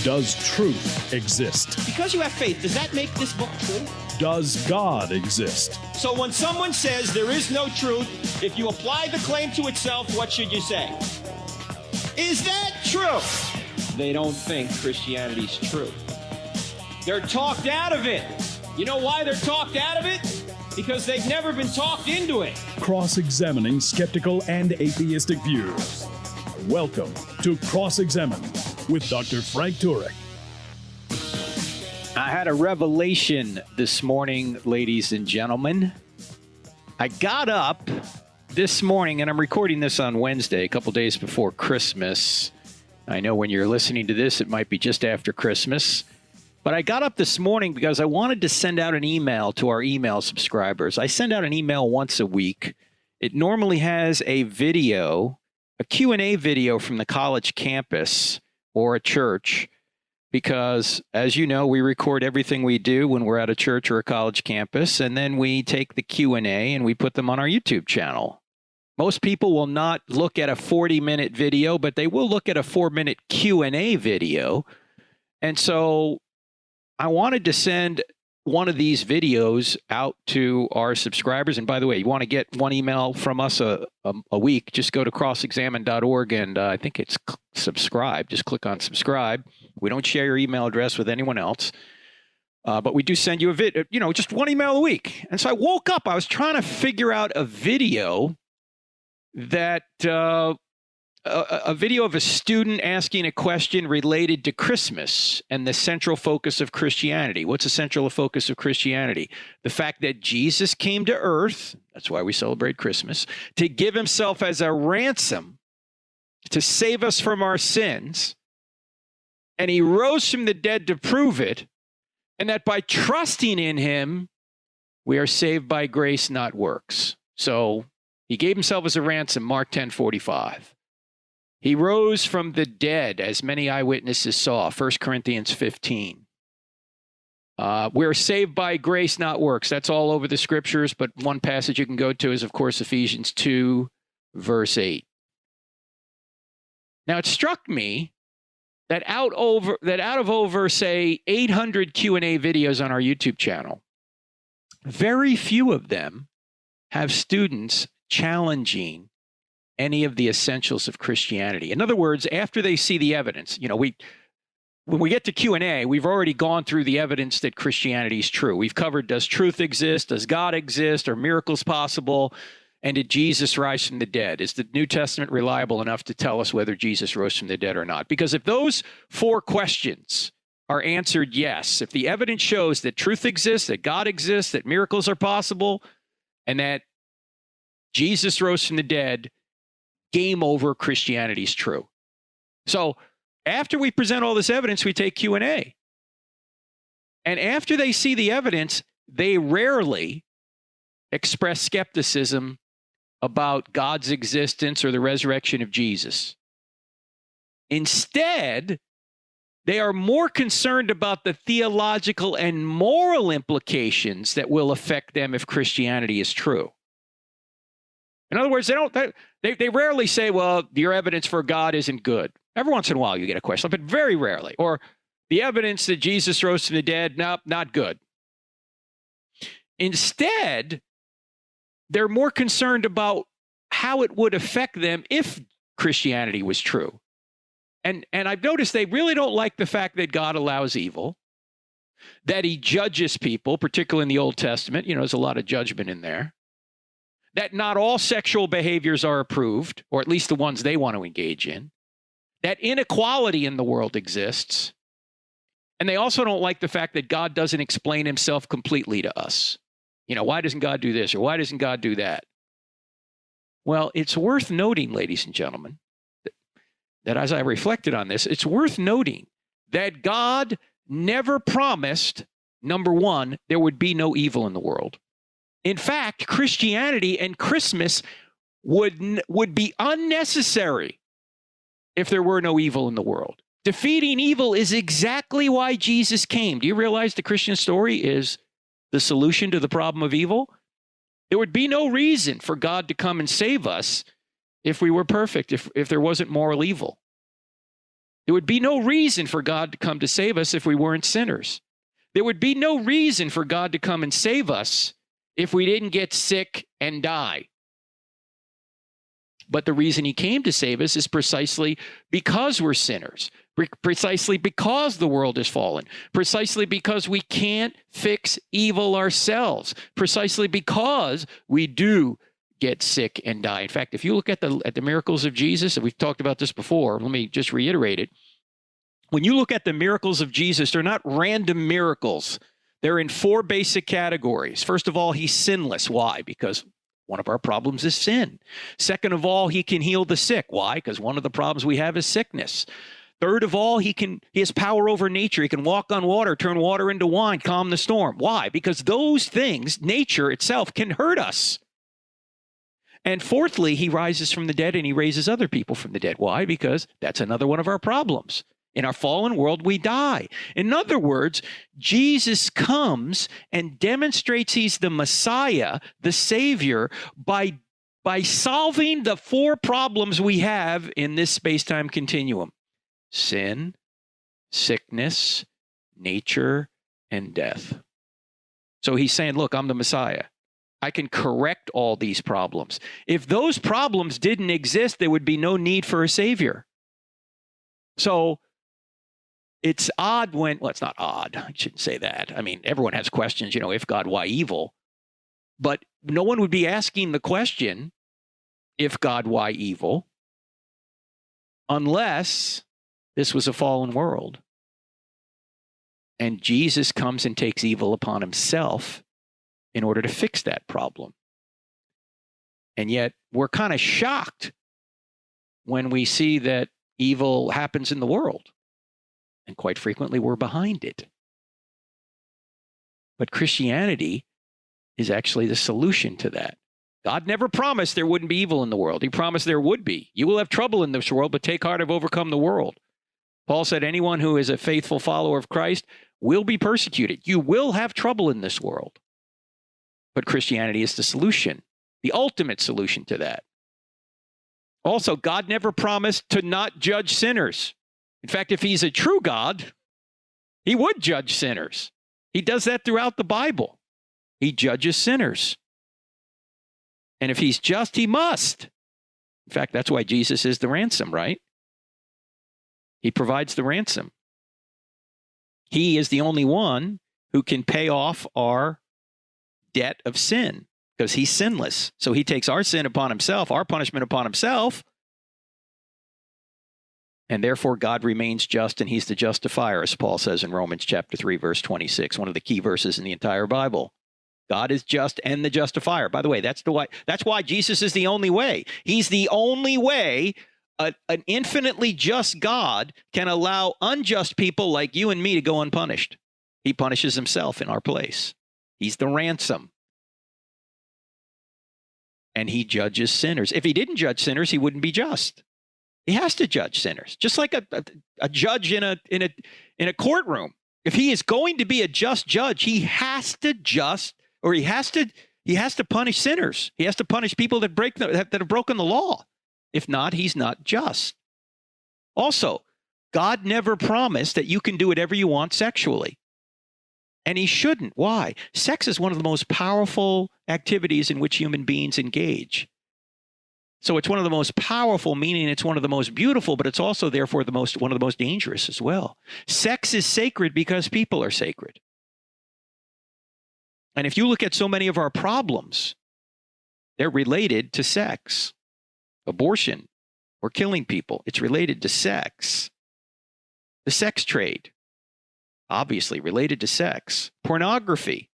Does truth exist? Because you have faith, does that make this book true? Does God exist? So when someone says there is no truth, if you apply the claim to itself, what should you say? Is that true? They don't think Christianity's true. They're talked out of it. You know why they're talked out of it? Because they've never been talked into it. Cross-examining skeptical and atheistic views. Welcome to Cross-Examined with Dr. Frank Turek. I had a revelation this morning, ladies and gentlemen. I got up this morning, and I'm recording this on Wednesday, a couple days before Christmas. I know when you're listening to this, it might be just after Christmas. But I got up this morning because I wanted to send out an email to our email subscribers. I send out an email once a week. It normally has a video, a Q&A video from the college campus or a church, because, as you know, we record everything we do when we're at a church or a college campus, and then we take the Q&A and we put them on our YouTube channel. Most people will not look at a 40-minute video, but they will look at a 4-minute Q&A video. And so I wanted to send one of these videos out to our subscribers. And by the way, you want to get one email from us a week, just go to CrossExamined.org, and I think it's subscribe. Just click on subscribe. We don't share your email address with anyone else. But we do send you a video, just one email a week. And so I woke up, I was trying to figure out a video that, a video of a student asking a question related to Christmas and the central focus of Christianity. What's the central focus of Christianity? The fact that Jesus came to earth, that's why we celebrate Christmas, to give himself as a ransom to save us from our sins. And he rose from the dead to prove it. And that by trusting in him, we are saved by grace, not works. So he gave himself as a ransom, Mark 10:45. He rose from the dead, as many eyewitnesses saw, 1 Corinthians 15. We're saved by grace, not works. That's all over the scriptures, but one passage you can go to is, of course, Ephesians 2, verse 8. Now, it struck me that out of over, say, 800 Q&A videos on our YouTube channel, very few of them have students challenging any of the essentials of Christianity. In other words, after they see the evidence, when we get to Q&A, we've already gone through the evidence that Christianity is true. We've covered, does truth exist? Does God exist? Are miracles possible? And did Jesus rise from the dead? Is the New Testament reliable enough to tell us whether Jesus rose from the dead or not? Because if those four questions are answered yes, if the evidence shows that truth exists, that God exists, that miracles are possible, and that Jesus rose from the dead, game over, Christianity's true. So after we present all this evidence, we take Q&A. And after they see the evidence, they rarely express skepticism about God's existence or the resurrection of Jesus. Instead, they are more concerned about the theological and moral implications that will affect them if Christianity is true. In other words, they rarely say, well, your evidence for God isn't good. Every once in a while you get a question, but very rarely. Or the evidence that Jesus rose from the dead, nope, not good. Instead, they're more concerned about how it would affect them if Christianity was true. And I've noticed they really don't like the fact that God allows evil, that he judges people, particularly in the Old Testament. There's a lot of judgment in there. That not all sexual behaviors are approved, or at least the ones they want to engage in. That inequality in the world exists. And they also don't like the fact that God doesn't explain himself completely to us. Why doesn't God do this, or why doesn't God do that? Well, it's worth noting, ladies and gentlemen, that as I reflected on this, it's worth noting that God never promised, number one, there would be no evil in the world. In fact, Christianity and Christmas would be unnecessary if there were no evil in the world. Defeating evil is exactly why Jesus came. Do you realize the Christian story is the solution to the problem of evil? There would be no reason for God to come and save us if we were perfect, if there wasn't moral evil. There would be no reason for God to come to save us if we weren't sinners. There would be no reason for God to come and save us if we didn't get sick and die. But the reason he came to save us is precisely because we're sinners, precisely because the world has fallen, precisely because we can't fix evil ourselves, precisely because we do get sick and die. In fact, if you look at the miracles of Jesus, and we've talked about this before, let me just reiterate it. When you look at the miracles of Jesus, they're not random miracles. They're in 4 basic categories. First of all, he's sinless. Why? Because one of our problems is sin. Second of all, he can heal the sick. Why? Because one of the problems we have is sickness. Third of all, he has power over nature. He can walk on water, turn water into wine, calm the storm. Why? Because those things, nature itself, can hurt us. And fourthly, he rises from the dead and he raises other people from the dead. Why? Because that's another one of our problems. In our fallen world, we die. In other words, Jesus comes and demonstrates he's the Messiah, the Savior, by solving the 4 problems we have in this space-time continuum: sin, sickness, nature, and death. So he's saying, look, I'm the Messiah. I can correct all these problems. If those problems didn't exist, there would be no need for a Savior. So it's odd when, well, it's not odd. I shouldn't say that. I mean, everyone has questions, if God, why evil? But no one would be asking the question, if God, why evil? Unless this was a fallen world. And Jesus comes and takes evil upon himself in order to fix that problem. And yet we're kind of shocked when we see that evil happens in the world. And quite frequently, we're behind it. But Christianity is actually the solution to that. God never promised there wouldn't be evil in the world. He promised there would be. You will have trouble in this world, but take heart, I've overcome the world. Paul said anyone who is a faithful follower of Christ will be persecuted. You will have trouble in this world. But Christianity is the solution, the ultimate solution to that. Also, God never promised to not judge sinners. In fact, if he's a true God, he would judge sinners. He does that throughout the Bible. He judges sinners. And if he's just, he must. In fact, that's why Jesus is the ransom, right? He provides the ransom. He is the only one who can pay off our debt of sin because he's sinless. So he takes our sin upon himself, our punishment upon himself. And therefore, God remains just, and he's the justifier, as Paul says in Romans chapter 3, verse 26, one of the key verses in the entire Bible. God is just and the justifier. By the way, that's why Jesus is the only way. He's the only way an infinitely just God can allow unjust people like you and me to go unpunished. He punishes himself in our place. He's the ransom. And he judges sinners. If he didn't judge sinners, he wouldn't be just. He has to judge sinners, just like a judge in a courtroom. If he is going to be a just judge, he has to punish sinners. He has to punish people that have broken the law. If not, he's not just. Also, God never promised that you can do whatever you want sexually. And he shouldn't. Why? Sex is one of the most powerful activities in which human beings engage. So it's one of the most powerful, meaning it's one of the most beautiful, but it's also therefore one of the most dangerous as well. Sex is sacred because people are sacred. And if you look at so many of our problems, they're related to sex. Abortion or killing people, it's related to sex. The sex trade, obviously related to sex. Pornography,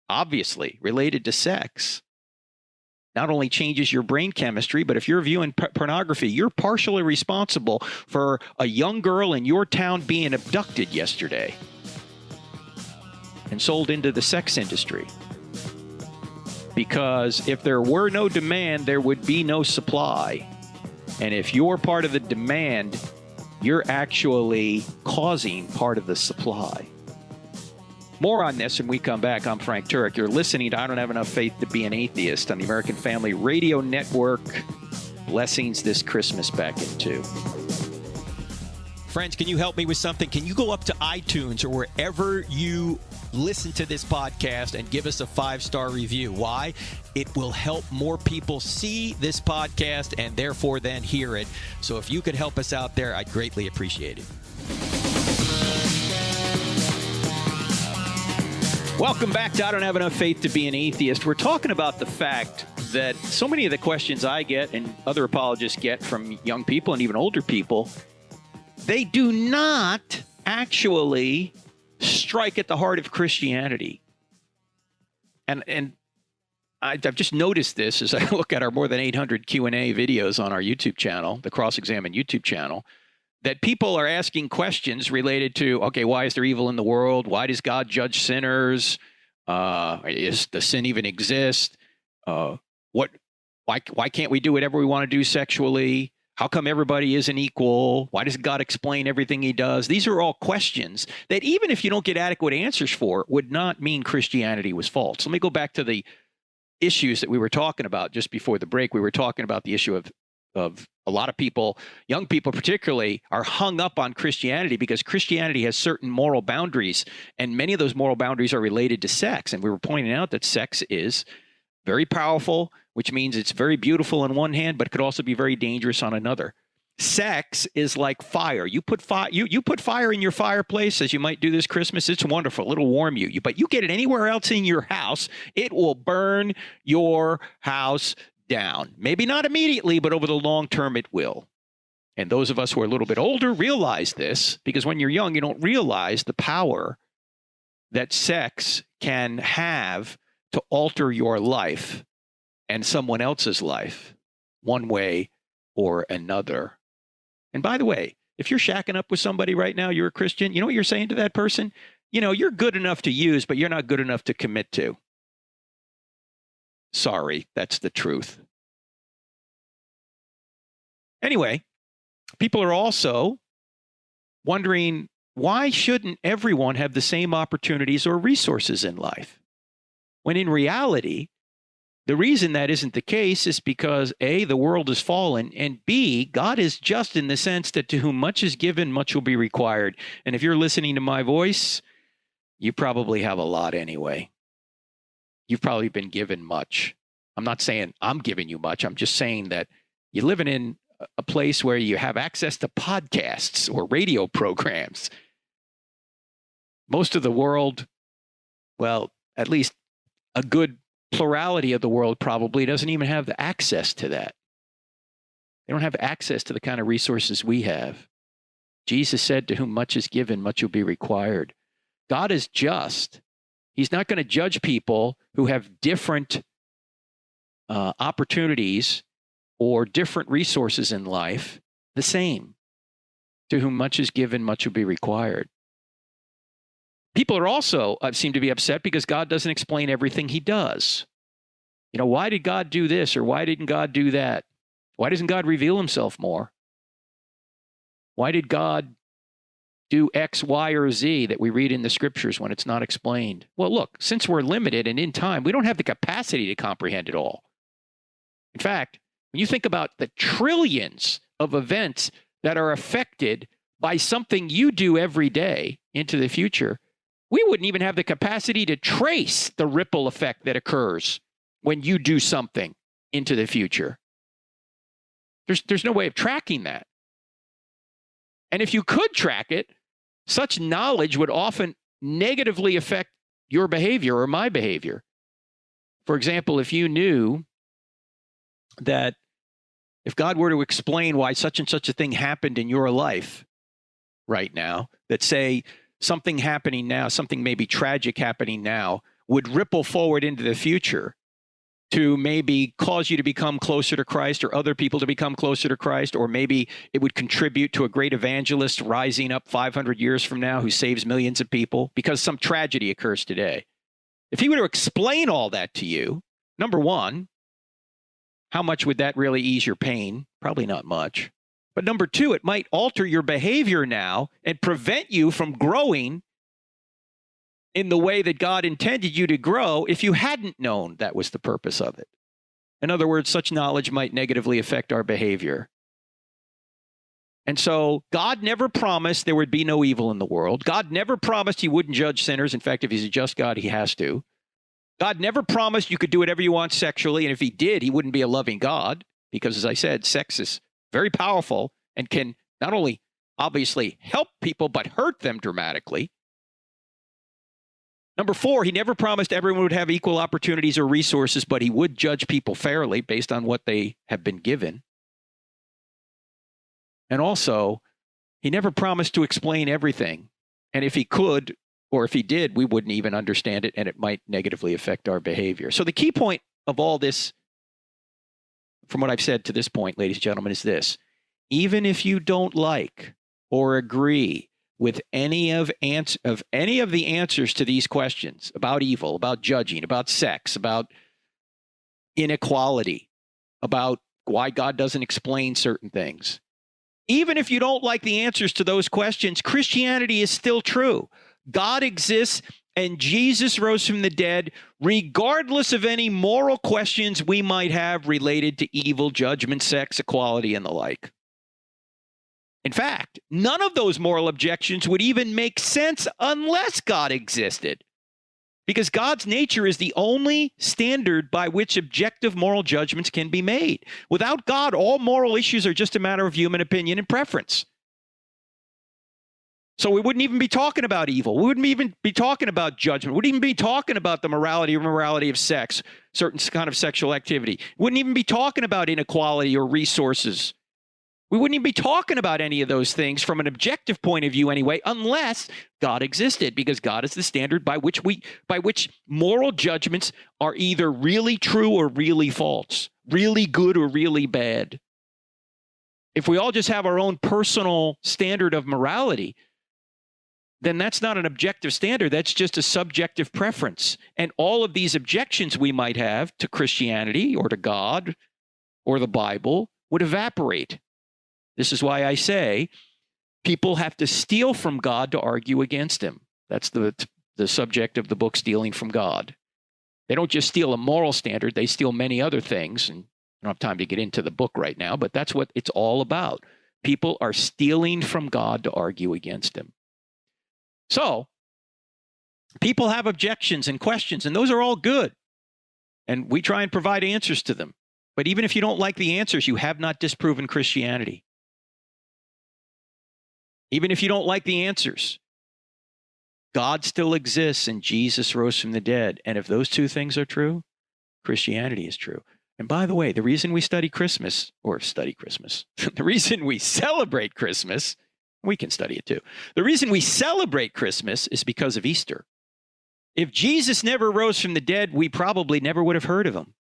obviously related to sex. Not only changes your brain chemistry, but if you're viewing pornography, you're partially responsible for a young girl in your town being abducted yesterday and sold into the sex industry. Because if there were no demand, there would be no supply. And if you're part of the demand, you're actually causing part of the supply. More on this when we come back. I'm Frank Turek. You're listening to I Don't Have Enough Faith to Be an Atheist on the American Family Radio Network. Blessings this Christmas back in 2. Friends, can you help me with something? Can you go up to iTunes or wherever you listen to this podcast and give us a 5-star review? Why? It will help more people see this podcast and therefore then hear it. So if you could help us out there, I'd greatly appreciate it. Welcome back to I Don't Have Enough Faith to Be an Atheist. We're talking about the fact that so many of the questions I get and other apologists get from young people and even older people, they do not actually strike at the heart of Christianity. And I've just noticed this as I look at our more than 800 Q&A videos on our YouTube channel, the CrossExamined YouTube channel, that people are asking questions related to, okay, why is there evil in the world? Why does God judge sinners? Does sin even exist? Why can't we do whatever we want to do sexually? How come everybody isn't equal? Why does God explain everything he does? These are all questions that even if you don't get adequate answers for, would not mean Christianity was false. Let me go back to the issues that we were talking about just before the break. We were talking about the issue of a lot of people, young people particularly, are hung up on Christianity because Christianity has certain moral boundaries, and many of those moral boundaries are related to sex. And we were pointing out that sex is very powerful, which means it's very beautiful on one hand, but it could also be very dangerous on another. Sex is like fire. You put fire in your fireplace, as you might do this Christmas. It's wonderful. It'll warm you. But you get it anywhere else in your house, it will burn your house down. Maybe not immediately, but over the long term, it will. And those of us who are a little bit older realize this, because when you're young, you don't realize the power that sex can have to alter your life and someone else's life one way or another. And by the way, if you're shacking up with somebody right now, you're a Christian, you know what you're saying to that person? You know, you're good enough to use, but you're not good enough to commit to. Sorry, that's the truth. Anyway, people are also wondering, why shouldn't everyone have the same opportunities or resources in life? When in reality, the reason that isn't the case is because A, the world is fallen, and B, God is just in the sense that to whom much is given, much will be required. And if you're listening to my voice, you probably have a lot anyway. You've probably been given much. I'm not saying I'm giving you much. I'm just saying that you're living in a place where you have access to podcasts or radio programs. Most of the world, well, at least a good plurality of the world probably doesn't even have the access to that. They don't have access to the kind of resources we have. Jesus said, to whom much is given, much will be required. God is just. He's not going to judge people who have different opportunities or different resources in life the same. To whom much is given, much will be required. People are also seem to be upset because God doesn't explain everything he does. You know, why did God do this or why didn't God do that? Why doesn't God reveal himself more? Why did God do X, Y, or Z that we read in the scriptures when it's not explained? Well, look, since we're limited and in time, we don't have the capacity to comprehend it all. In fact, when you think about the trillions of events that are affected by something you do every day into the future, we wouldn't even have the capacity to trace the ripple effect that occurs when you do something into the future. There's no way of tracking that. And if you could track it, such knowledge would often negatively affect your behavior or my behavior. For example, if you knew that if God were to explain why such and such a thing happened in your life right now, that say something happening now, something maybe tragic happening now, would ripple forward into the future to maybe cause you to become closer to Christ or other people to become closer to Christ, or maybe it would contribute to a great evangelist rising up 500 years from now who saves millions of people because some tragedy occurs today. If he were to explain all that to you, number one, how much would that really ease your pain? Probably not much. But number two, it might alter your behavior now and prevent you from growing in the way that God intended you to grow if you hadn't known that was the purpose of it. In other words, such knowledge might negatively affect our behavior. And so God never promised there would be no evil in the world. God never promised he wouldn't judge sinners. In fact, if he's a just God, he has to. God never promised you could do whatever you want sexually. And if he did, he wouldn't be a loving God. Because as I said, sex is very powerful and can not only obviously help people, but hurt them dramatically. Number 4, he never promised everyone would have equal opportunities or resources, but he would judge people fairly based on what they have been given. And also, he never promised to explain everything. And if he could, or if he did, we wouldn't even understand it, and it might negatively affect our behavior. So the key point of all this, from what I've said to this point, ladies and gentlemen, is this. Even if you don't like or agree with any of the answers to these questions about evil, about judging, about sex, about inequality, about why God doesn't explain certain things, even if you don't like the answers to those questions, Christianity is still true. God exists and Jesus rose from the dead, regardless of any moral questions we might have related to evil, judgment, sex, equality, and the like. In fact, none of those moral objections would even make sense unless God existed, because God's nature is the only standard by which objective moral judgments can be made. Without God, all moral issues are just a matter of human opinion and preference. So we wouldn't even be talking about evil. We wouldn't even be talking about judgment. We wouldn't even be talking about the morality or immorality of sex, certain kind of sexual activity. We wouldn't even be talking about inequality or resources. We wouldn't even be talking about any of those things from an objective point of view anyway, unless God existed, because God is the standard by which moral judgments are either really true or really false, really good or really bad. If we all just have our own personal standard of morality, then that's not an objective standard. That's just a subjective preference. And all of these objections we might have to Christianity or to God or the Bible would evaporate. This is why I say people have to steal from God to argue against him. That's the subject of the book, Stealing from God. They don't just steal a moral standard. They steal many other things. And I don't have time to get into the book right now, but that's what it's all about. People are stealing from God to argue against him. So people have objections and questions, and those are all good. And we try and provide answers to them. But even if you don't like the answers, you have not disproven Christianity. Even if you don't like the answers, God still exists and Jesus rose from the dead. And if those two things are true, Christianity is true. And by the way, the reason we the reason we celebrate Christmas, we can study it too. The reason we celebrate Christmas is because of Easter. If Jesus never rose from the dead, we probably never would have heard of him.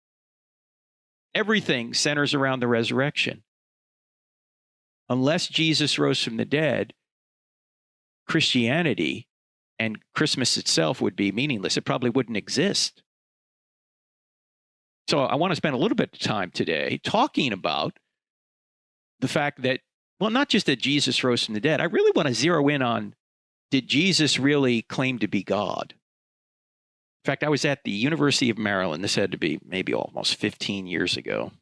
Everything centers around the resurrection. Unless Jesus rose from the dead, Christianity and Christmas itself would be meaningless. It probably wouldn't exist. So I want to spend a little bit of time today talking about the fact that, well, not just that Jesus rose from the dead. I really want to zero in on, did Jesus really claim to be God? In fact, I was at the University of Maryland. This had to be maybe almost 15 years ago.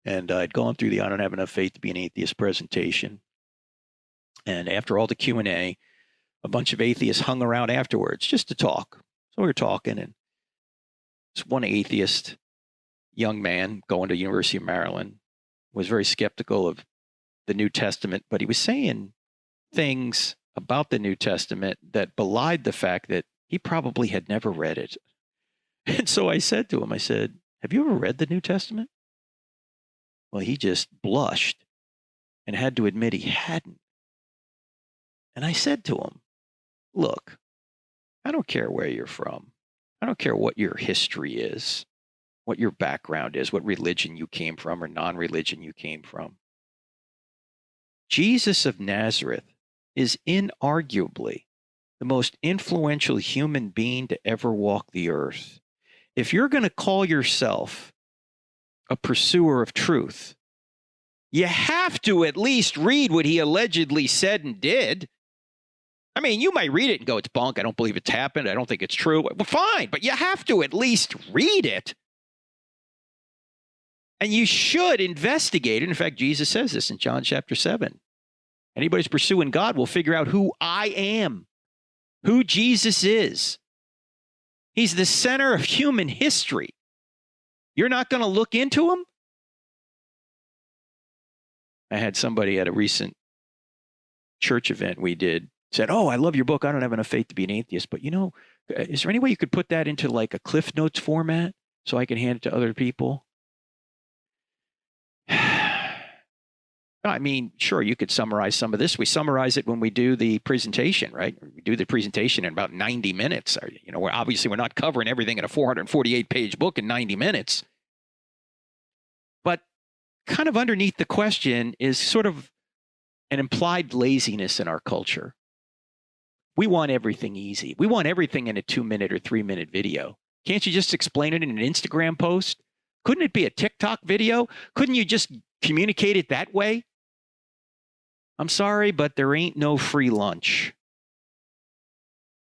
And I'd gone through the I Don't Have Enough Faith to Be an Atheist presentation. And after all the Q&A, a bunch of atheists hung around afterwards just to talk. So we were talking, and this one atheist young man going to the University of Maryland was very skeptical of the New Testament, but he was saying things about the New Testament that belied the fact that he probably had never read it. And so I said to him, I said, have you ever read the New Testament? Well, he just blushed and had to admit he hadn't. And I said to him, look, I don't care where you're from. I don't care what your history is, what your background is, what religion you came from or non-religion you came from. Jesus of Nazareth is inarguably the most influential human being to ever walk the earth. If you're going to call yourself a pursuer of truth, you have to at least read what he allegedly said and did. I mean, you might read it and go, it's bunk. I don't believe it's happened. I don't think it's true. Well, fine, but you have to at least read it. And you should investigate it. In fact, Jesus says this in John chapter 7. Anybody who's pursuing God will figure out who I am, who Jesus is. He's the center of human history. You're not going to look into him? I had somebody at a recent church event we did said, "Oh, I love your book. I don't have enough faith to be an atheist. But, you know, is there any way you could put that into like a Cliff Notes format so I can hand it to other people?" I mean, sure, you could summarize some of this. We summarize it when we do the presentation, right? We do the presentation in about 90 minutes. You know, we're not covering everything in a 448-page book in 90 minutes. But kind of underneath the question is sort of an implied laziness in our culture. We want everything easy. We want everything in a 2-minute or 3-minute video. Can't you just explain it in an Instagram post? Couldn't it be a TikTok video? Couldn't you just communicate it that way? I'm sorry, but there ain't no free lunch.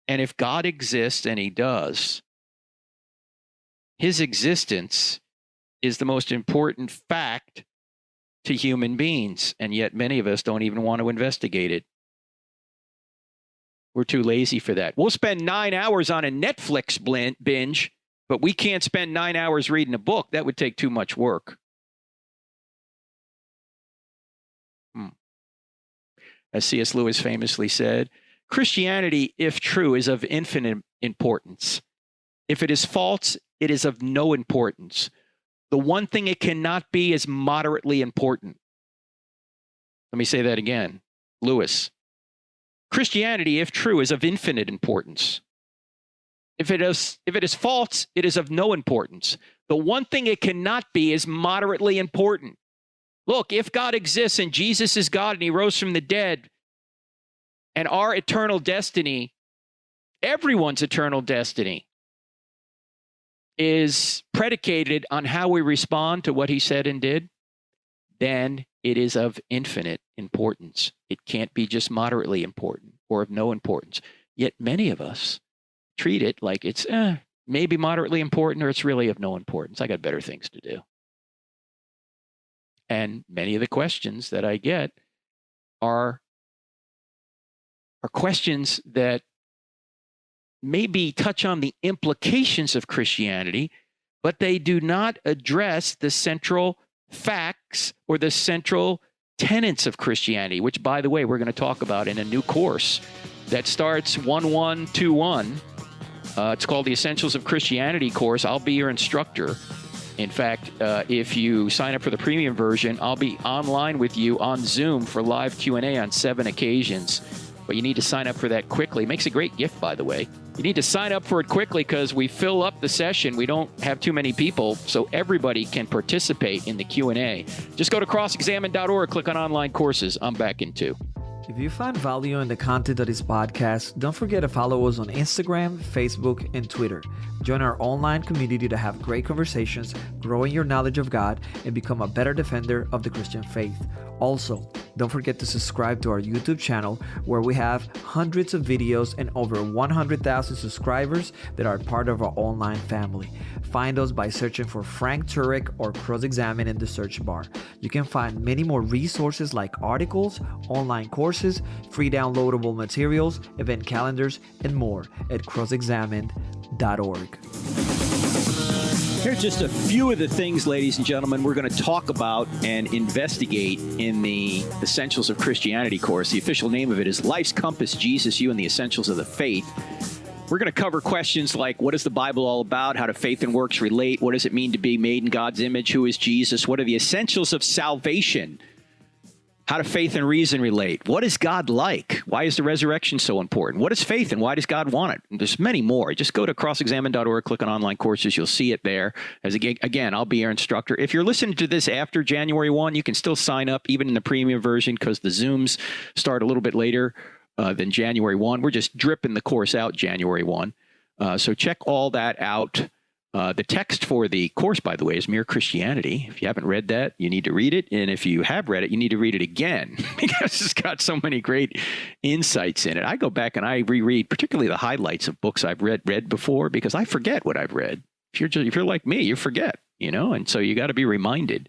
And if God exists, and he does, his existence is the most important fact to human beings, and yet many of us don't even want to investigate it. We're too lazy for that. We'll spend 9 hours on a Netflix binge, but we can't spend 9 hours reading a book. That would take too much work. As C.S. Lewis famously said, Christianity, if true, is of infinite importance. If it is false, it is of no importance. The one thing it cannot be is moderately important. Let me say that again. Lewis. Christianity, if true, is of infinite importance. If it is false, it is of no importance. The one thing it cannot be is moderately important. Look, if God exists and Jesus is God and he rose from the dead, and our eternal destiny, everyone's eternal destiny, is predicated on how we respond to what he said and did, then it is of infinite importance. It can't be just moderately important or of no importance. Yet many of us treat it like it's maybe moderately important or it's really of no importance. I got better things to do. And many of the questions that I get are questions that maybe touch on the implications of Christianity, but they do not address the central facts or the central tenets of Christianity, which, by the way, we're going to talk about in a new course that starts 1121. It's called the Essentials of Christianity course. I'll be your instructor. In fact, if you sign up for the premium version, I'll be online with you on Zoom for live Q&A on 7 occasions. But you need to sign up for that quickly. It makes a great gift, by the way. You need to sign up for it quickly because we fill up the session. We don't have too many people, so everybody can participate in the Q&A. Just go to CrossExamined.org, click on online courses. I'm back in 2. If you find value in the content of this podcast, don't forget to follow us on Instagram, Facebook, and Twitter. Join our online community to have great conversations, grow in your knowledge of God, and become a better defender of the Christian faith. Also, don't forget to subscribe to our YouTube channel where we have hundreds of videos and over 100,000 subscribers that are part of our online family. Find us by searching for Frank Turek or CrossExamined in the search bar. You can find many more resources like articles, online courses, free downloadable materials, event calendars, and more at CrossExamined.org. Here's just a few of the things, ladies and gentlemen, we're going to talk about and investigate in the Essentials of Christianity course. The official name of it is Life's Compass, Jesus, You, and the Essentials of the Faith. We're going to cover questions like, what is the Bible all about? How do faith and works relate? What does it mean to be made in God's image? Who is Jesus? What are the essentials of salvation? How do faith and reason relate? What is God like? Why is the resurrection so important? What is faith and why does God want it? And there's many more. Just go to CrossExamined.org, click on online courses. You'll see it there. Again, I'll be your instructor. If you're listening to this after January 1, you can still sign up even in the premium version because the Zooms start a little bit later than January 1. We're just dripping the course out January 1. So check all that out. The text for the course, by the way, is Mere Christianity. If you haven't read that, you need to read it. And if you have read it, you need to read it again because it's got so many great insights in it. I go back and I reread, particularly the highlights of books I've read before because I forget what I've read. If you're like me, you forget. and so you got to be reminded.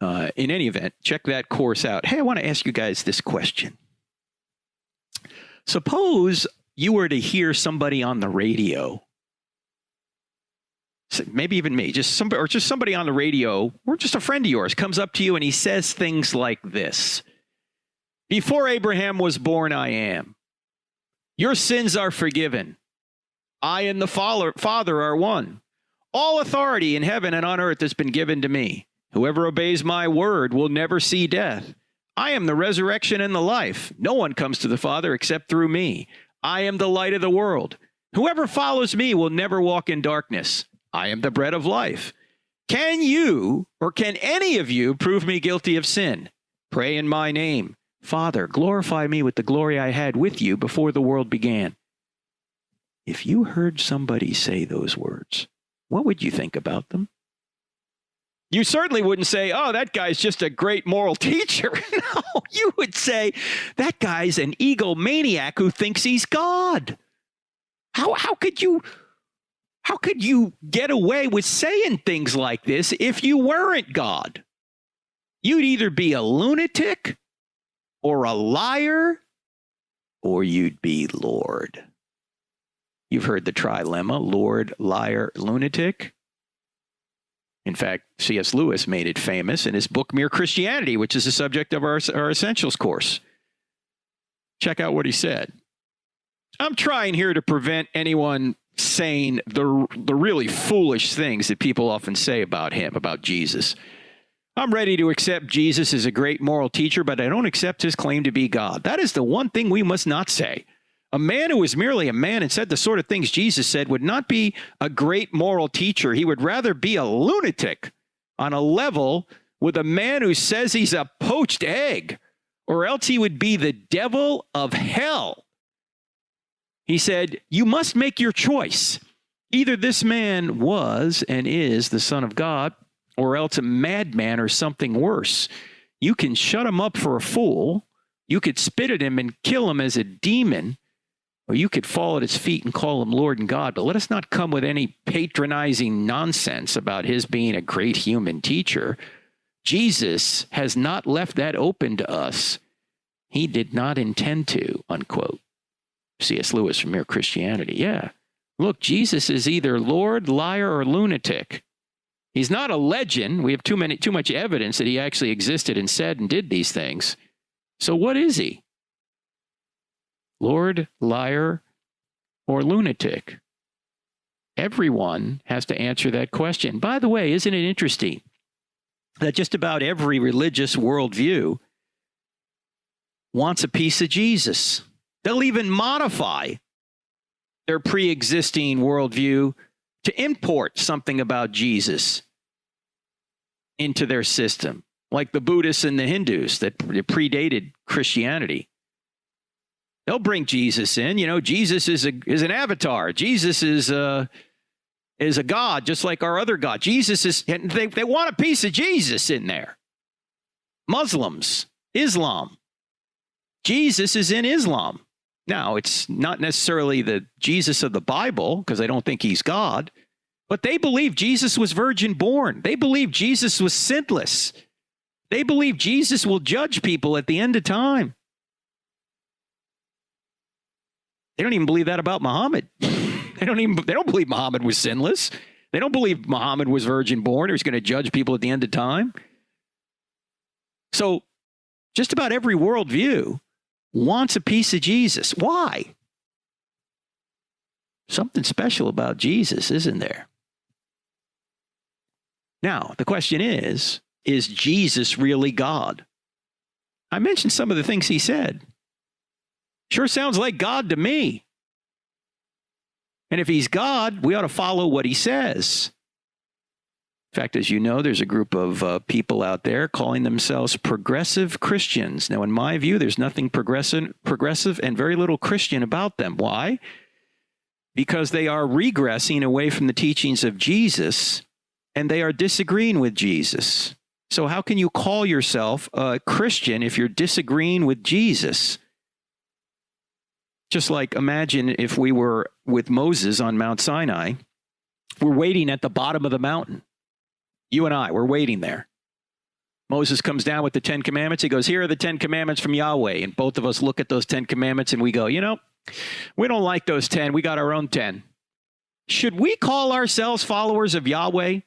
In any event, check that course out. Hey, I want to ask you guys this question. Suppose you were to hear somebody on the radio, maybe even me, just somebody on the radio, or just a friend of yours comes up to you and he says things like this. Before Abraham was born, I am. Your sins are forgiven. I and the Father are one. All authority in heaven and on earth has been given to me. Whoever obeys my word will never see death. I am the resurrection and the life. No one comes to the Father except through me. I am the light of the world. Whoever follows me will never walk in darkness. I am the bread of life. Can you, or can any of you, prove me guilty of sin? Pray in my name. Father, glorify me with the glory I had with you before the world began. If you heard somebody say those words, what would you think about them? You certainly wouldn't say, oh, that guy's just a great moral teacher. No, you would say, that guy's an egomaniac who thinks he's God. How could you get away with saying things like this if you weren't God? You'd either be a lunatic or a liar, or you'd be Lord. You've heard the trilemma, Lord, liar, lunatic. In fact, C.S. Lewis made it famous in his book, Mere Christianity, which is the subject of our Essentials course. Check out what he said. I'm trying here to prevent anyone saying the really foolish things that people often say about him, about Jesus. I'm ready to accept Jesus as a great moral teacher, but I don't accept his claim to be God. That is the one thing we must not say. A man who was merely a man and said the sort of things Jesus said would not be a great moral teacher. He would rather be a lunatic on a level with a man who says he's a poached egg, or else he would be the devil of hell. He said, you must make your choice. Either this man was and is the Son of God, or else a madman or something worse. You can shut him up for a fool. You could spit at him and kill him as a demon. Or you could fall at his feet and call him Lord and God, but let us not come with any patronizing nonsense about his being a great human teacher. Jesus has not left that open to us. He did not intend to, unquote. C.S. Lewis from Mere Christianity. Yeah. Look, Jesus is either Lord, liar, or lunatic. He's not a legend. We have too much evidence that he actually existed and said and did these things. So what is he? Lord, liar, or lunatic? Everyone has to answer that question. By the way, isn't it interesting that just about every religious worldview wants a piece of Jesus? They'll even modify their pre-existing worldview to import something about Jesus into their system, like the Buddhists and the Hindus that predated Christianity. They'll bring Jesus in. Jesus is an avatar. Jesus is a god, just like our other god. Jesus is. They want a piece of Jesus in there. Muslims, Islam. Jesus is in Islam. Now, it's not necessarily the Jesus of the Bible, because I don't think he's God, but they believe Jesus was virgin born. They believe Jesus was sinless. They believe Jesus will judge people at the end of time. They don't even believe that about Muhammad. They don't believe Muhammad was sinless. They don't believe Muhammad was virgin born or he's going to judge people at the end of time. So just about every worldview wants a piece of Jesus. Why? Something special about Jesus, isn't there? Now, the question is Jesus really God? I mentioned some of the things he said. Sure sounds like God to me. And if he's God, we ought to follow what he says. In fact, as you know, there's a group of people out there calling themselves progressive Christians. Now, in my view, there's nothing progressive and very little Christian about them. Why? Because they are regressing away from the teachings of Jesus, and they are disagreeing with Jesus. So how can you call yourself a Christian if you're disagreeing with Jesus? Just like imagine if we were with Moses on Mount Sinai, we're waiting at the bottom of the mountain. You and I, we're waiting there. Moses comes down with the 10 Commandments. He goes, here are the 10 Commandments from Yahweh. And both of us look at those 10 Commandments and we go, we don't like those 10. We got our own 10. Should we call ourselves followers of Yahweh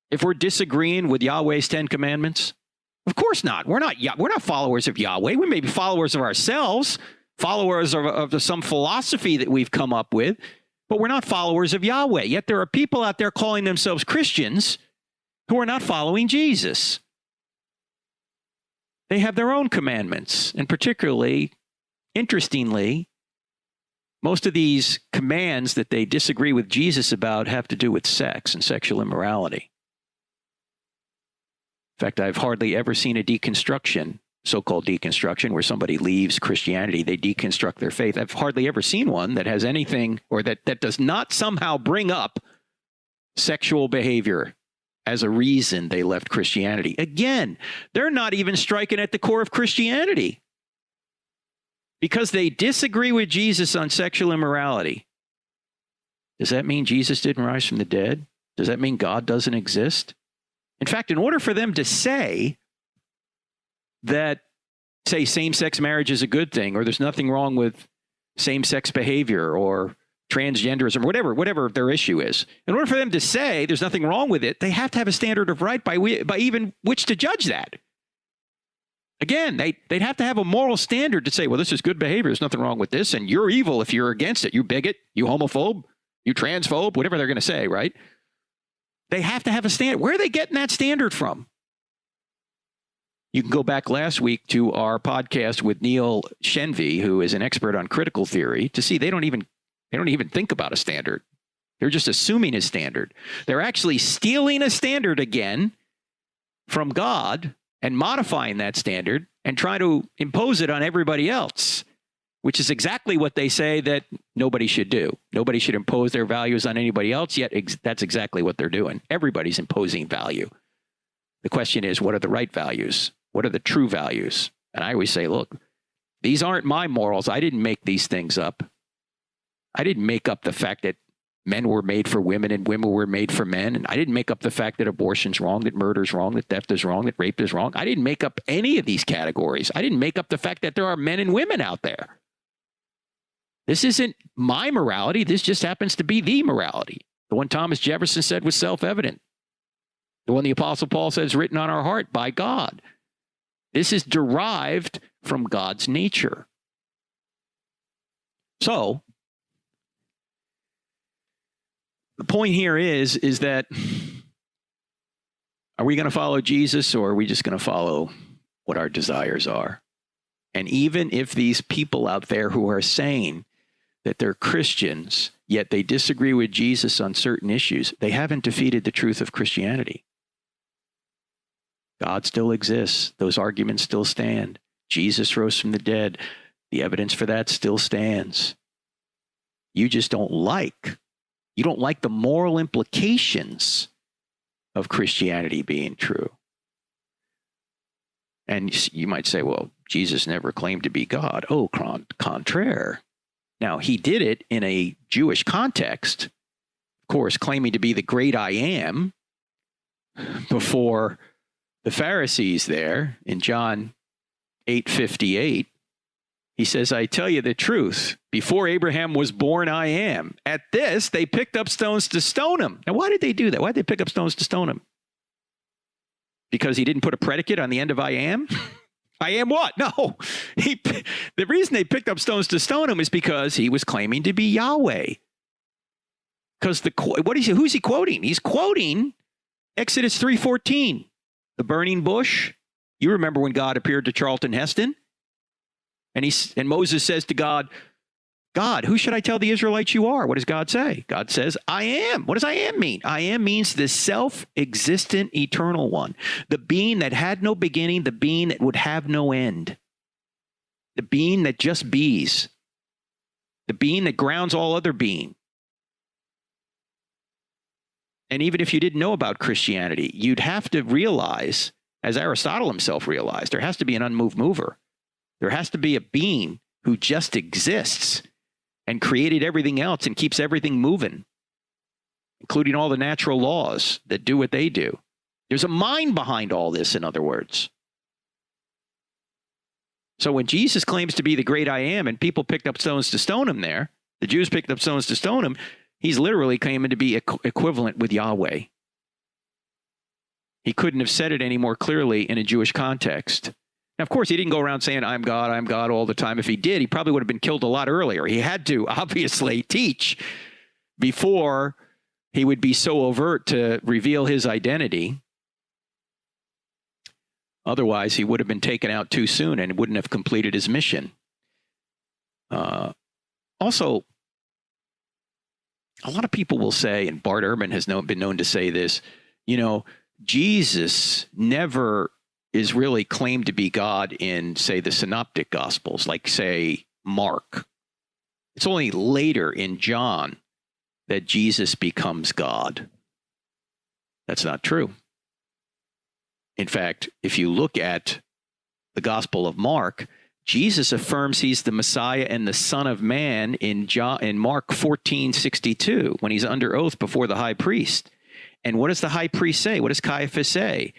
if we're disagreeing with Yahweh's 10 Commandments? Of course not. We're not followers of Yahweh. We may be followers of ourselves, followers of some philosophy that we've come up with, but we're not followers of Yahweh. Yet there are people out there calling themselves Christians who are not following Jesus. They have their own commandments, and particularly, interestingly, most of these commands that they disagree with Jesus about have to do with sex and sexual immorality. In fact, I've hardly ever seen a deconstruction, so-called deconstruction, where somebody leaves Christianity, they deconstruct their faith. I've hardly ever seen one that has anything, or that does not somehow bring up sexual behavior as a reason they left Christianity. Again, they're not even striking at the core of Christianity. Because they disagree with Jesus on sexual immorality. Does that mean Jesus didn't rise from the dead? Does that mean God doesn't exist? In fact, in order for them to say that, say, same-sex marriage is a good thing, or there's nothing wrong with same-sex behavior or transgenderism, whatever their issue is, in order for them to say there's nothing wrong with it, they have to have a standard of right by even which to judge that. Again, they'd have to have a moral standard to say, well, this is good behavior. There's nothing wrong with this, and you're evil if you're against it. You bigot, you homophobe, you transphobe, whatever they're going to say, right? They have to have a standard. Where are they getting that standard from? You can go back last week to our podcast with 𝗦𝗨𝗕𝗦𝗢, who is an expert on critical theory, to see they don't even think about a standard. They're just assuming a standard. They're actually stealing a standard again from God and modifying that standard and trying to impose it on everybody else, which is exactly what they say that nobody should do. Nobody should impose their values on anybody else, yet that's exactly what they're doing. Everybody's imposing value. The question is, what are the right values? What are the true values? And I always say, look, these aren't my morals. I didn't make these things up. I didn't make up the fact that men were made for women and women were made for men. And I didn't make up the fact that abortion's wrong, that murder's wrong, that theft is wrong, that rape is wrong. I didn't make up any of these categories. I didn't make up the fact that there are men and women out there. This isn't my morality. This just happens to be the morality. The one Thomas Jefferson said was self-evident. The one the Apostle Paul says written on our heart by God. This is derived from God's nature. So, the point here is that are we going to follow Jesus, or are we just going to follow what our desires are? And even if these people out there who are saying that they're Christians, yet they disagree with Jesus on certain issues, they haven't defeated the truth of Christianity. God still exists. Those arguments still stand. Jesus rose from the dead. The evidence for that still stands. You just don't like the moral implications of Christianity being true. And you might say, well, Jesus never claimed to be God. Oh, contraire. Now, he did it in a Jewish context, of course, claiming to be the great I am before the Pharisees there in John 8:58. He says, I tell you the truth, before Abraham was born, I am. At this, they picked up stones to stone him. Now, why did they do that? Why did they pick up stones to stone him? Because he didn't put a predicate on the end of I am? I am what? No. The reason they picked up stones to stone him is because he was claiming to be Yahweh. Because who's he quoting? He's quoting Exodus 3:14, the burning bush. You remember when God appeared to Charlton Heston? And Moses says to God, God, who should I tell the Israelites you are? What does God say? God says, I am. What does I am mean? I am means the self-existent eternal one, the being that had no beginning, the being that would have no end, the being that just bees, the being that grounds all other being. And even if you didn't know about Christianity, you'd have to realize, as Aristotle himself realized, there has to be an unmoved mover. There has to be a being who just exists and created everything else and keeps everything moving, including all the natural laws that do what they do. There's a mind behind all this, in other words. So when Jesus claims to be the great I am and people picked up stones to stone him there, the Jews picked up stones to stone him, he's literally claiming to be equivalent with Yahweh. He couldn't have said it any more clearly in a Jewish context. Now, of course, he didn't go around saying, I'm God all the time. If he did, he probably would have been killed a lot earlier. He had to, obviously, teach before he would be so overt to reveal his identity. Otherwise, he would have been taken out too soon and wouldn't have completed his mission. Also, a lot of people will say, and Bart Ehrman has been known to say this, Jesus never is really claimed to be God in, say, the synoptic gospels, like, say, Mark. It's only later in John that Jesus becomes God. That's not true. In fact, if you look at the Gospel of Mark, Jesus affirms he's the Messiah and the Son of Man in Mark 14:62 when he's under oath before the high priest. And what does the high priest say? What does Caiaphas say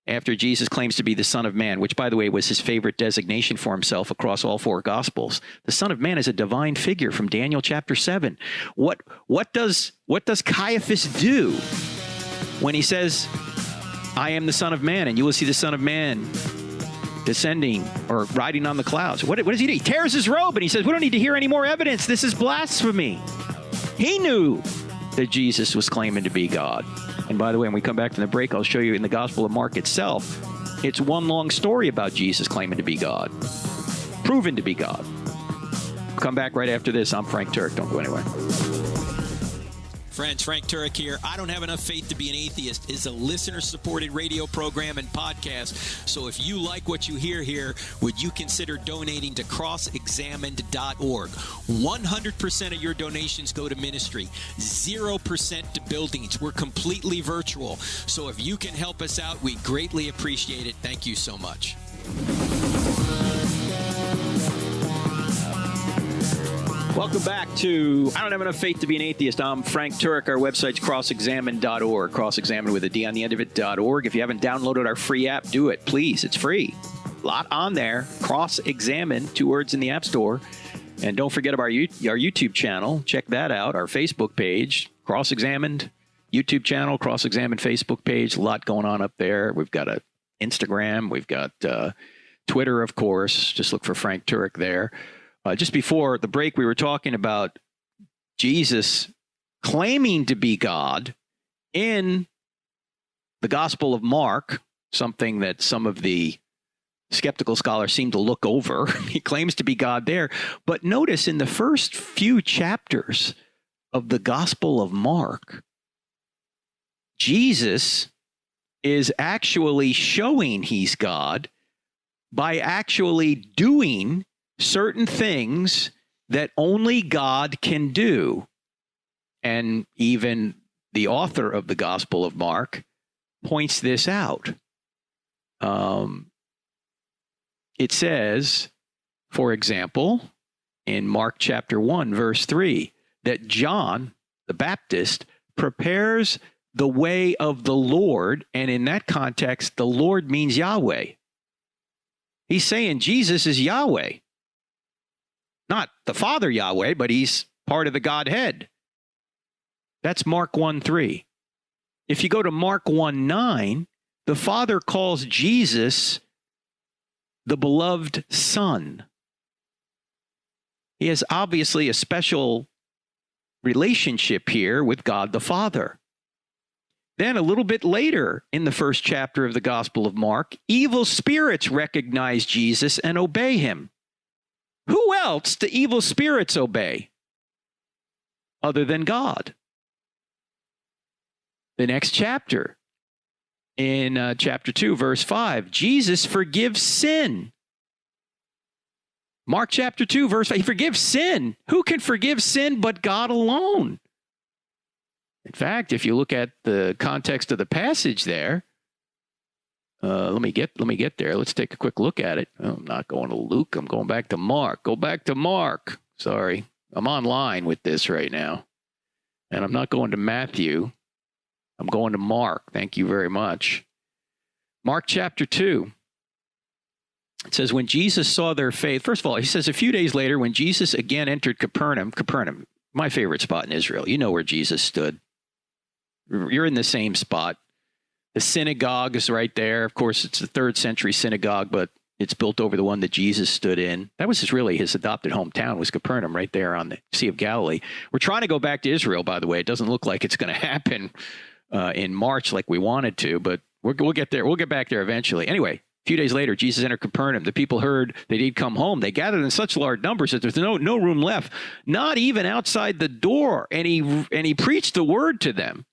after Jesus claims to be the Son of Man, which, by the way, was his favorite designation for himself across all four Gospels? The Son of Man is a divine figure from Daniel chapter 7. What does Caiaphas do when he says, I am the Son of Man, and you will see the Son of Man descending or riding on the clouds? What does he do? He tears his robe and he says, we don't need to hear any more evidence. This is blasphemy. He knew that Jesus was claiming to be God. And by the way, when we come back from the break, I'll show you in the Gospel of Mark itself, it's one long story about Jesus claiming to be God, proven to be God. Come back right after this. I'm Frank Turek. Don't go anywhere. Friends, Frank Turek here. I Don't Have Enough Faith to Be an Atheist is a listener-supported radio program and podcast. So if you like what you hear here, would you consider donating to CrossExamined.org? 100% of your donations go to ministry, 0% to buildings. We're completely virtual. So if you can help us out, we greatly appreciate it. Thank you so much. Welcome back to I Don't Have Enough Faith to Be an Atheist. I'm Frank Turek. Our website's CrossExamined.org. CrossExamined with a D on the end of it.org. If you haven't downloaded our free app, do it, please. It's free. A lot on there. CrossExamined, 2 words in the App Store. And don't forget about our YouTube channel. Check that out. Our Facebook page, CrossExamined YouTube channel, CrossExamined Facebook page. A lot going on up there. We've got a Instagram. We've got Twitter, of course. Just look for Frank Turek there. Just before the break, we were talking about Jesus claiming to be God in the Gospel of Mark, something that some of the skeptical scholars seem to look over. He claims to be God there. But notice in the first few chapters of the Gospel of Mark, Jesus is actually showing he's God by actually doing certain things that only God can do. And even the author of the Gospel of Mark points this out. It says, for example, in Mark chapter 1, verse 3, that John the Baptist prepares the way of the Lord. And in that context, the Lord means Yahweh. He's saying Jesus is Yahweh. Not the Father Yahweh, but he's part of the Godhead. That's Mark 1:3. If you go to Mark 1:9, the Father calls Jesus the beloved Son. He has obviously a special relationship here with God the Father. Then a little bit later in the first chapter of the Gospel of Mark, evil spirits recognize Jesus and obey him. Who else do evil spirits obey other than God? The next chapter, in chapter 2, verse 5, Jesus forgives sin. Mark chapter 2, verse 5, he forgives sin. Who can forgive sin but God alone? In fact, if you look at the context of the passage there, let me get there. Let's take a quick look at it. Oh, I'm not going to Luke. I'm going back to Mark. Go back to Mark. Sorry. I'm online with this right now. And I'm not going to Matthew. I'm going to Mark. Thank you very much. Mark chapter 2. It says, when Jesus saw their faith, first of all, he says a few days later, when Jesus again entered Capernaum, my favorite spot in Israel. You know where Jesus stood. You're in the same spot. The synagogue is right there. Of course, it's the 3rd century synagogue, but it's built over the one that Jesus stood in. That was really his adopted hometown, was Capernaum, right there on the Sea of Galilee. We're trying to go back to Israel, by the way. It doesn't look like it's going to happen in March like we wanted to, but we'll get there. We'll get back there eventually. Anyway, a few days later, Jesus entered Capernaum. The people heard that he'd come home. They gathered in such large numbers that there's no room left, not even outside the door. And he preached the word to them.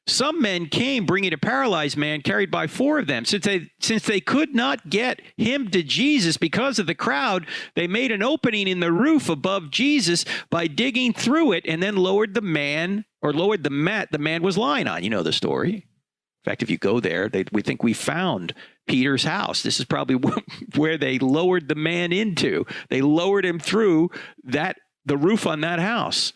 Some men came bringing a paralyzed man carried by 4 of them. Since they could not get him to Jesus because of the crowd, they made an opening in the roof above Jesus by digging through it and then lowered the mat the man was lying on. You know the story. In fact, if you go there, we think we found Peter's house. This is probably where they lowered the man into. They lowered him through the roof on that house.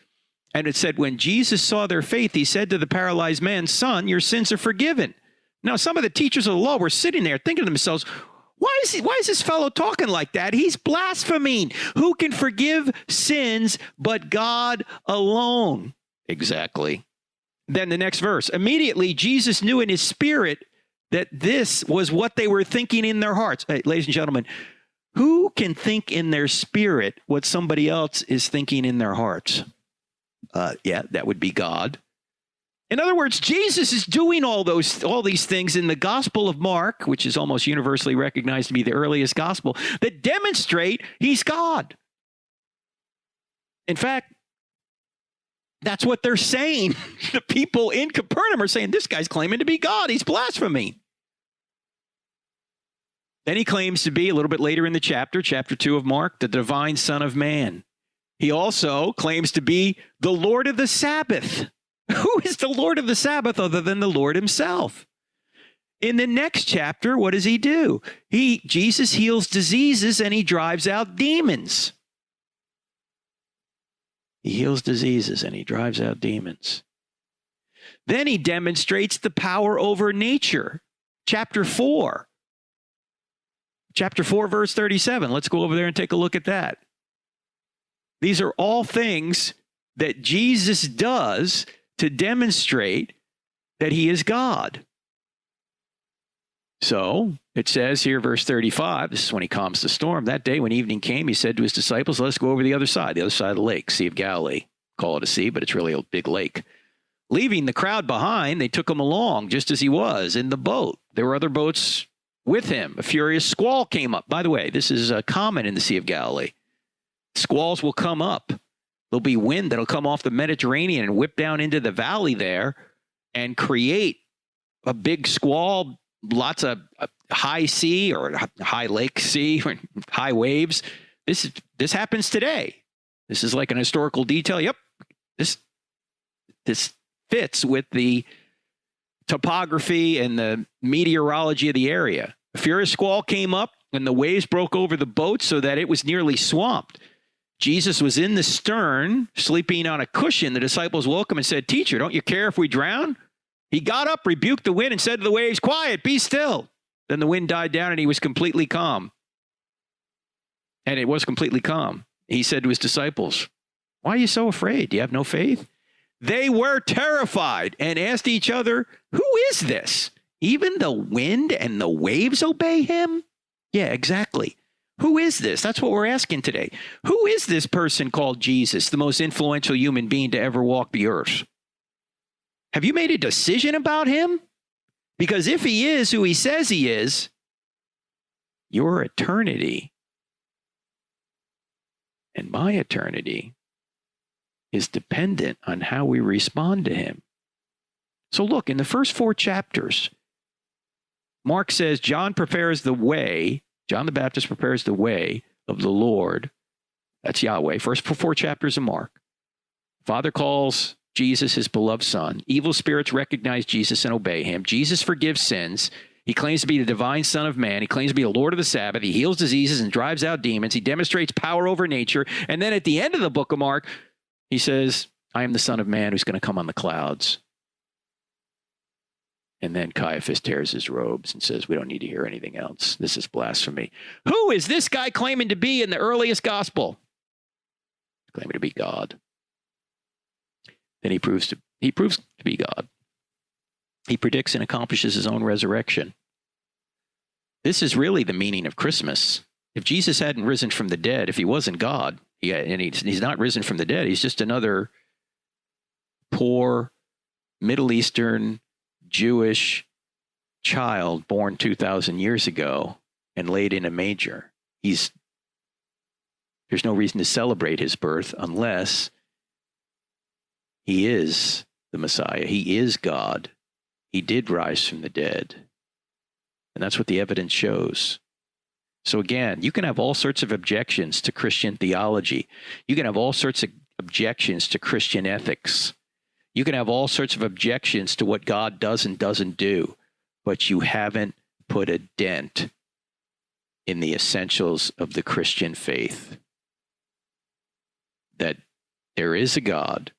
And it said, when Jesus saw their faith, he said to the paralyzed man, son, your sins are forgiven. Now, some of the teachers of the law were sitting there thinking to themselves, why is this fellow talking like that? He's blaspheming. Who can forgive sins but God alone? Exactly. Then the next verse. Immediately, Jesus knew in his spirit that this was what they were thinking in their hearts. Hey, ladies and gentlemen, who can think in their spirit what somebody else is thinking in their hearts? Yeah, that would be God. In other words, Jesus is doing all these things in the Gospel of Mark, which is almost universally recognized to be the earliest gospel, that demonstrate he's God. In fact, that's what they're saying. The people in Capernaum are saying, this guy's claiming to be God. He's blaspheming. Then he claims to be, a little bit later in the chapter 2 of Mark, the divine Son of Man. He also claims to be the Lord of the Sabbath. Who is the Lord of the Sabbath other than the Lord himself? In the next chapter, what does he do? Jesus heals diseases and he drives out demons. He heals diseases and he drives out demons. Then he demonstrates the power over nature. Chapter 4, verse 37. Let's go over there and take a look at that. These are all things that Jesus does to demonstrate that he is God. So it says here, verse 35, this is when he calms the storm. That day when evening came, he said to his disciples, let's go over the other side of the lake, Sea of Galilee. Call it a sea, but it's really a big lake. Leaving the crowd behind, they took him along just as he was in the boat. There were other boats with him. A furious squall came up. By the way, this is common in the Sea of Galilee. Squalls will come up. There'll be wind that'll come off the Mediterranean and whip down into the valley there and create a big squall, lots of high sea or high lake sea, high waves. This happens today. This is like an historical detail. Yep. This fits with the topography and the meteorology of the area. A furious squall came up and the waves broke over the boat so that it was nearly swamped. Jesus was in the stern, sleeping on a cushion. The disciples woke him and said, teacher, don't you care if we drown? He got up, rebuked the wind, and said to the waves, quiet, be still. Then the wind died down and he was completely calm. And it was completely calm. He said to his disciples, why are you so afraid? Do you have no faith? They were terrified and asked each other, who is this? Even the wind and the waves obey him? Yeah, exactly. Who is this? That's what we're asking today. Who is this person called Jesus, the most influential human being to ever walk the earth? Have you made a decision about him? Because if he is who he says he is, your eternity and my eternity is dependent on how we respond to him. So look, in the first 4 chapters, Mark says John the Baptist prepares the way of the Lord. That's Yahweh. First 4 chapters of Mark. Father calls Jesus his beloved son. Evil spirits recognize Jesus and obey him. Jesus forgives sins. He claims to be the divine Son of Man. He claims to be the Lord of the Sabbath. He heals diseases and drives out demons. He demonstrates power over nature. And then at the end of the book of Mark, he says, I am the Son of Man who's going to come on the clouds. And then Caiaphas tears his robes and says, we don't need to hear anything else. This is blasphemy. Who is this guy claiming to be in the earliest gospel? Claiming to be God. Then he proves to be God. He predicts and accomplishes his own resurrection. This is really the meaning of Christmas. If Jesus hadn't risen from the dead, if he wasn't God, and he's not risen from the dead, he's just another poor Middle Eastern Jewish child born 2,000 years ago and laid in a manger. There's no reason to celebrate his birth unless he is the Messiah. He is God. He did rise from the dead. And that's what the evidence shows. So again, you can have all sorts of objections to Christian theology. You can have all sorts of objections to Christian ethics. You can have all sorts of objections to what God does and doesn't do, but you haven't put a dent in the essentials of the Christian faith. That there is a God,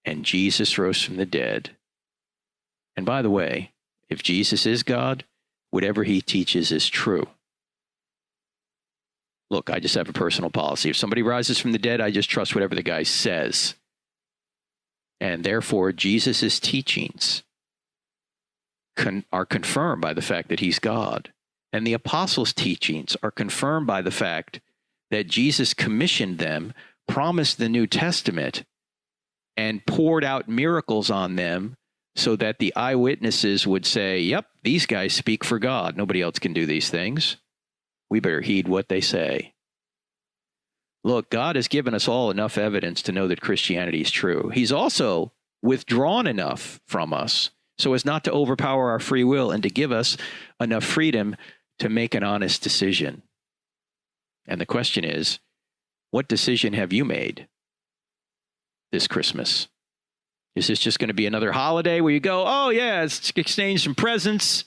and Jesus rose from the dead. And by the way, if Jesus is God, whatever he teaches is true. Look, I just have a personal policy. If somebody rises from the dead, I just trust whatever the guy says. And therefore, Jesus' teachings are confirmed by the fact that he's God. And the apostles' teachings are confirmed by the fact that Jesus commissioned them, promised the New Testament, and poured out miracles on them so that the eyewitnesses would say, yep, these guys speak for God. Nobody else can do these things. We better heed what they say. Look, God has given us all enough evidence to know that Christianity is true. He's also withdrawn enough from us so as not to overpower our free will and to give us enough freedom to make an honest decision. And the question is, what decision have you made this Christmas? Is this just going to be another holiday where you go, oh yeah, let's exchange some presents,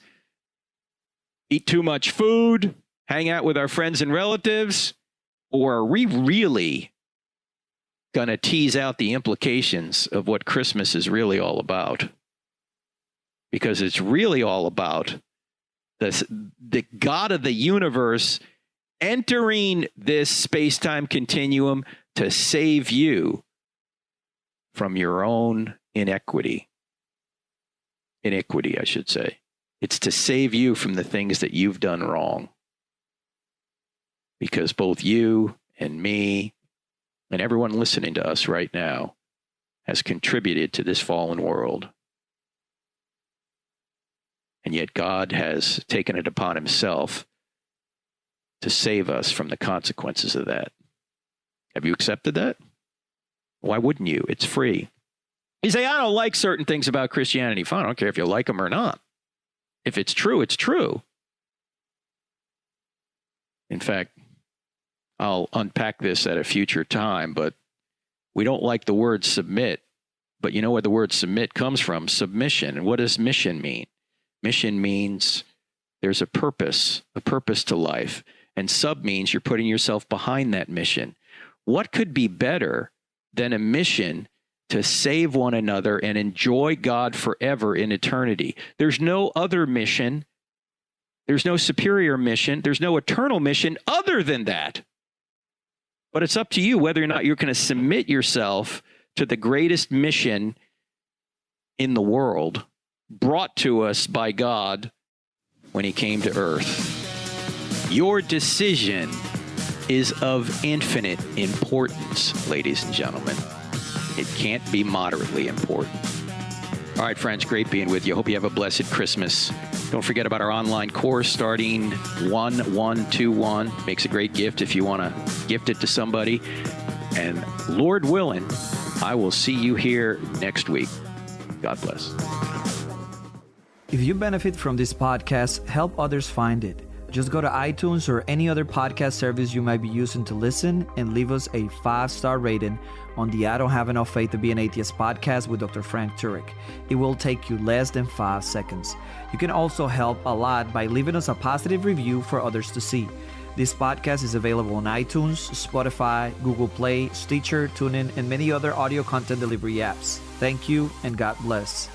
eat too much food, hang out with our friends and relatives? Or are we really going to tease out the implications of what Christmas is really all about? Because it's really all about the God of the universe entering this space-time continuum to save you from your own iniquity, I should say. It's to save you from the things that you've done wrong. Because both you and me and everyone listening to us right now has contributed to this fallen world. And yet God has taken it upon himself to save us from the consequences of that. Have you accepted that? Why wouldn't you? It's free. You say, I don't like certain things about Christianity. Fine, I don't care if you like them or not. If it's true, it's true. In fact, I'll unpack this at a future time, but we don't like the word submit. But you know where the word submit comes from? Submission. And what does mission mean? Mission means there's a purpose to life. And sub means you're putting yourself behind that mission. What could be better than a mission to save one another and enjoy God forever in eternity? There's no other mission. There's no superior mission. There's no eternal mission other than that. But it's up to you whether or not you're going to submit yourself to the greatest mission in the world brought to us by God when he came to earth. Your decision is of infinite importance, ladies and gentlemen. It can't be moderately important. All right, friends, great being with you. Hope you have a blessed Christmas. Don't forget about our online course starting 1/1/21. Makes a great gift if you want to gift it to somebody. And Lord willing, I will see you here next week. God bless. If you benefit from this podcast, help others find it. Just go to iTunes or any other podcast service you might be using to listen and leave us a 5-star rating on the I Don't Have Enough Faith to Be an Atheist podcast with Dr. Frank Turek. It will take you less than 5 seconds. You can also help a lot by leaving us a positive review for others to see. This podcast is available on iTunes, Spotify, Google Play, Stitcher, TuneIn, and many other audio content delivery apps. Thank you and God bless.